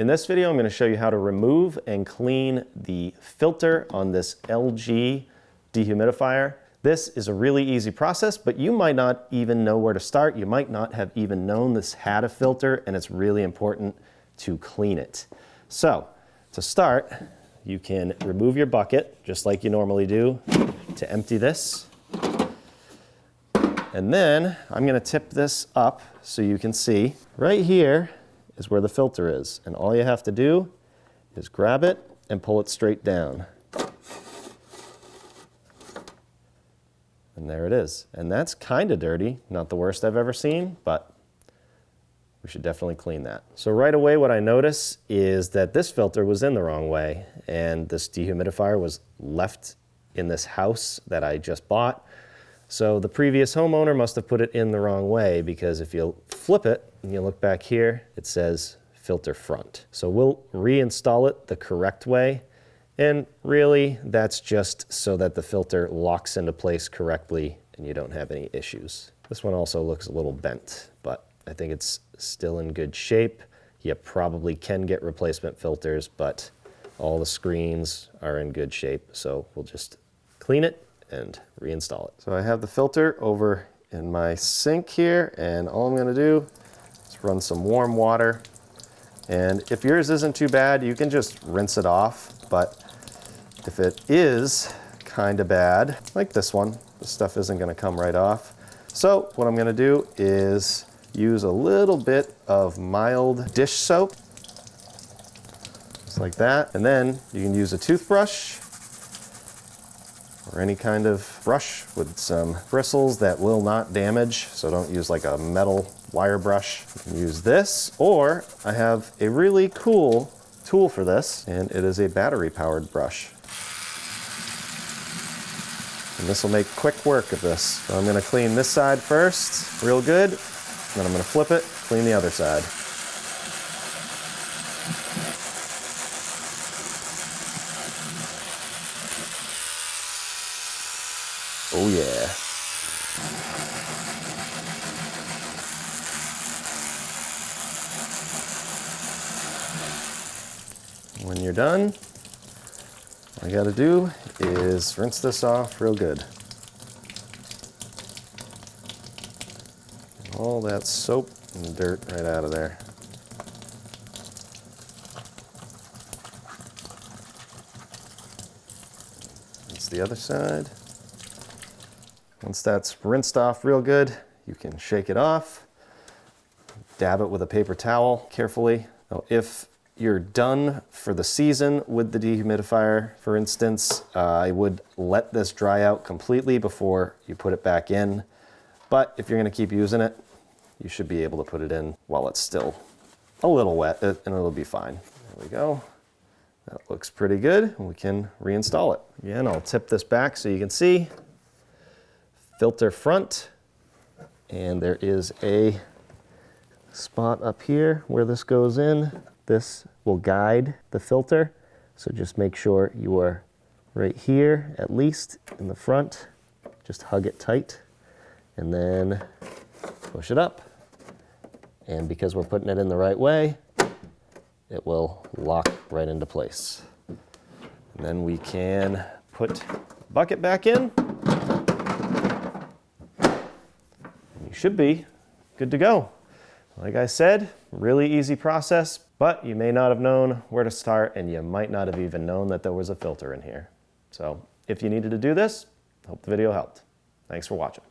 In this video, I'm going to show you how to remove and clean the filter on this LG dehumidifier. This is a really easy process, but you might not even know where to start. You might not have even known this had a filter, and it's really important to clean it. So, to start, you can remove your bucket, just like you normally do, to empty this. And then I'm going to tip this up so you can see. Right here is where the filter is, and all you have to do is grab it and pull it straight down. And there it is. And that's kind of dirty, not the worst I've ever seen, but we should definitely clean that. So right away what I notice is that this filter was in the wrong way, and this dehumidifier was left in this house that I just bought. So the previous homeowner must have put it in the wrong way, because if you flip it and you look back here, it says filter front. So we'll reinstall it the correct way. And really, that's just so that the filter locks into place correctly and you don't have any issues. This one also looks a little bent, but I think it's still in good shape. You probably can get replacement filters, but all the screens are in good shape. So we'll just clean it and reinstall it. So I have the filter over in my sink here, and all I'm gonna do is run some warm water. And if yours isn't too bad, you can just rinse it off. But if it is kind of bad, like this one, the stuff isn't gonna come right off. So what I'm gonna do is use a little bit of mild dish soap, just like that. And then you can use a toothbrush or any kind of brush with some bristles that will not damage. So don't use like a metal wire brush. You can use this, or I have a really cool tool for this, and it is a battery powered brush. And this will make quick work of this. So I'm gonna clean this side first, real good. Then I'm gonna flip it, clean the other side. Oh yeah. When you're done, all you gotta do is rinse this off real good. All that soap and dirt right out of there. Rinse the other side. Once that's rinsed off real good, you can shake it off, dab it with a paper towel carefully. Now, if you're done for the season with the dehumidifier, for instance, I would let this dry out completely before you put it back in. But if you're gonna keep using it, you should be able to put it in while it's still a little wet, and it'll be fine. There we go. That looks pretty good. We can reinstall it. Again, I'll tip this back so you can see. Filter front, and there is a spot up here where this goes in. This will guide the filter, so just make sure you are right here, at least in the front. Just hug it tight, and then push it up. And because we're putting it in the right way, it will lock right into place. And then we can put the bucket back in. You should be good to go. Like I said, really easy process, but you may not have known where to start, and you might not have even known that there was a filter in here. So if you needed to do this, I hope the video helped. Thanks for watching.